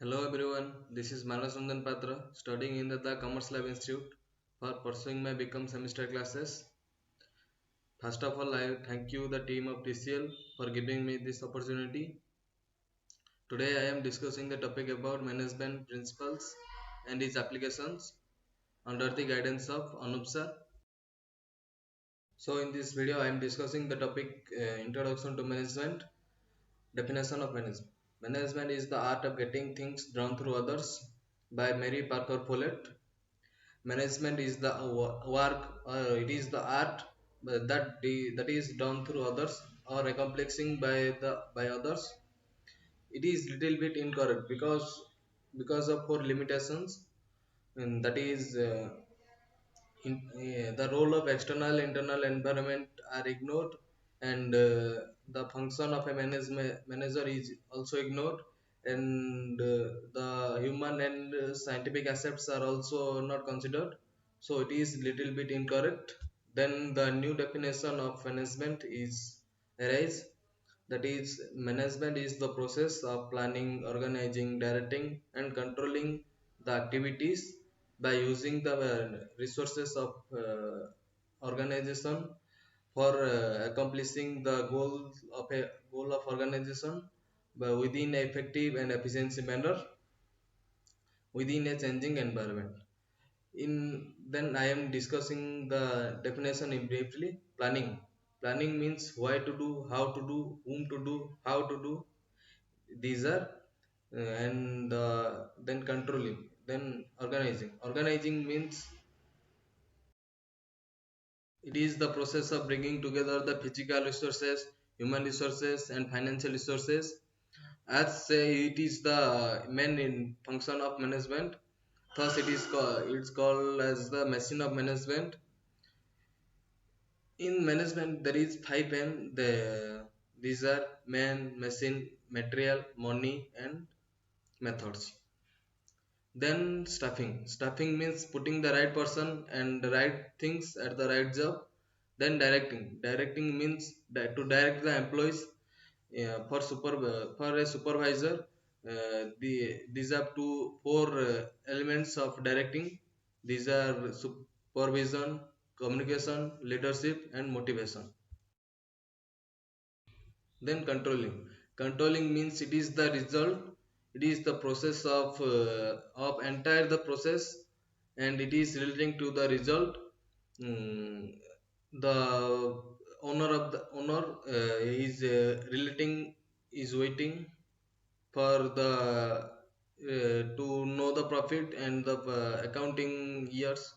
Hello everyone, this is Manas Ranjan Patra studying in the Commerce Lab Institute for pursuing my Become semester classes. First of all, I thank you the team of TCL for giving me this opportunity. Today I am discussing the topic about management principles and its applications under the guidance of Anup sir. So in this video I am discussing the topic Introduction to Management. Definition of management. Management is the art of getting things done through others by Mary Parker Follett. Management is the work, or it is the art that is done through others or accomplishing by others. It is little bit incorrect because of four limitations, and that is the role of external internal environment are ignored, and the function of a manager is also ignored, and the human and scientific aspects are also not considered, so it is little bit incorrect. Then the new definition of management is arise, that is management is the process of planning, organizing, directing and controlling the activities by using the resources of organization for accomplishing the goal of organization within a effective and efficiency manner within a changing environment. In Then I am discussing the definition in briefly. Planning means why to do, how to do, whom to do, how to do. These are and then controlling, then organizing means it is the process of bringing together the physical resources, human resources and financial resources. As say, it is the main in function of management. Thus it's called as the machine of management. In management there is five m. These are man, machine, material, money and methods. Then staffing means putting the right person and the right things at the right job. Then directing means to direct the employees. For a supervisor, these are four elements of directing. These are supervision, communication, leadership and motivation. Then controlling means it is the result, it is the process of entire the process, and it is relating to the result. Mm, the owner is relating is waiting for the to know the profit and the accounting years,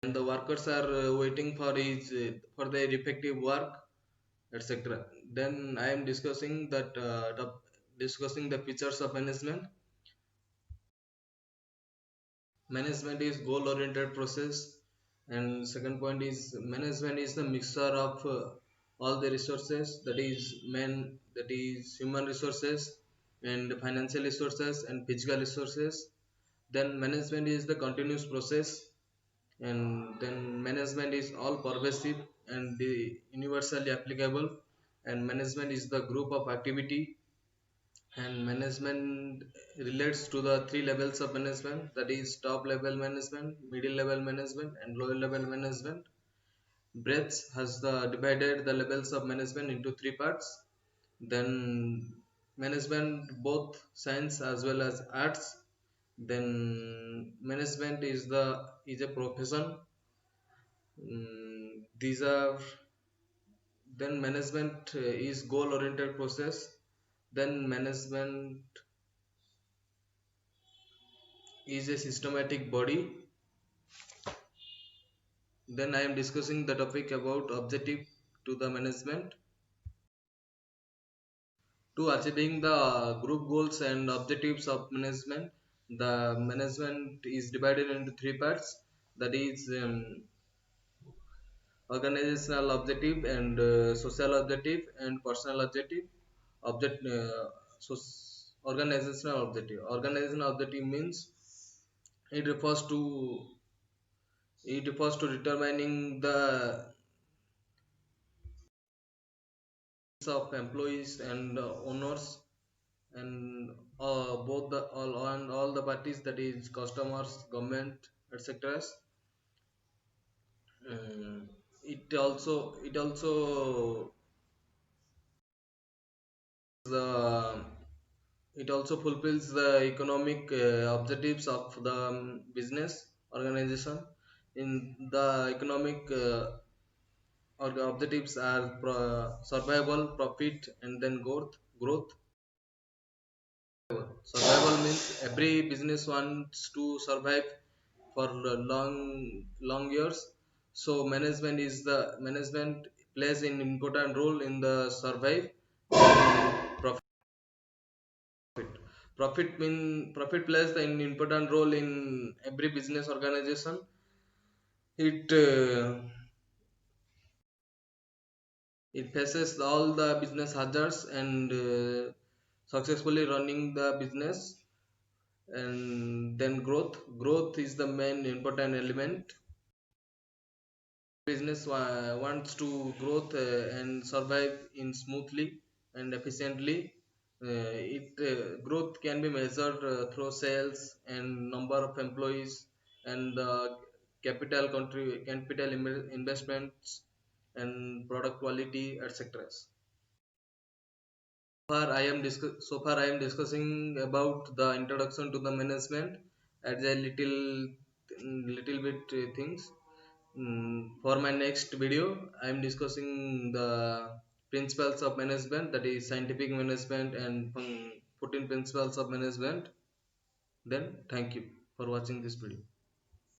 and the workers are waiting for his for their effective work, etc. Then I am discussing the features of management. Management is goal oriented process, and second point is management is the mixture of all the resources, that is human resources and financial resources and physical resources. Then management is the continuous process, and then management is all pervasive and the universally applicable, and management is the group of activity, and management relates to the three levels of management, that is top level management, middle level management and lower level management. Breadth has divided the levels of management into three parts. Then management both science as well as arts. Then management is a profession. These are Then management is goal oriented process. Then management is a systematic body. Then I am discussing the topic about objective to the management. To achieving the group goals and objectives of management, the management is divided into three parts, that is organizational objective and social objective and personal objective. Object so Organizational objective means it refers to determining the of employees and owners, and both the all the parties, that is customers, government, etc. Um, it also the it also fulfills the economic objectives of the business organization. In the economic objectives are survival, profit, and then growth. Survival means every business wants to survive for long years. So management plays an important role in the survive and profit. Profit plays an important role in every business organization. It uh, it faces all the business hazards and successfully running the business. And then growth is the main important element. Business wants to growth and survive in smoothly and efficiently. It Growth can be measured through sales and number of employees and investments and product quality, etc. So far I am discussing about the introduction to the management as a little bit things. For my next video, I am discussing the principles of management, that is scientific management and 14 principles of management. Then thank you for watching this video.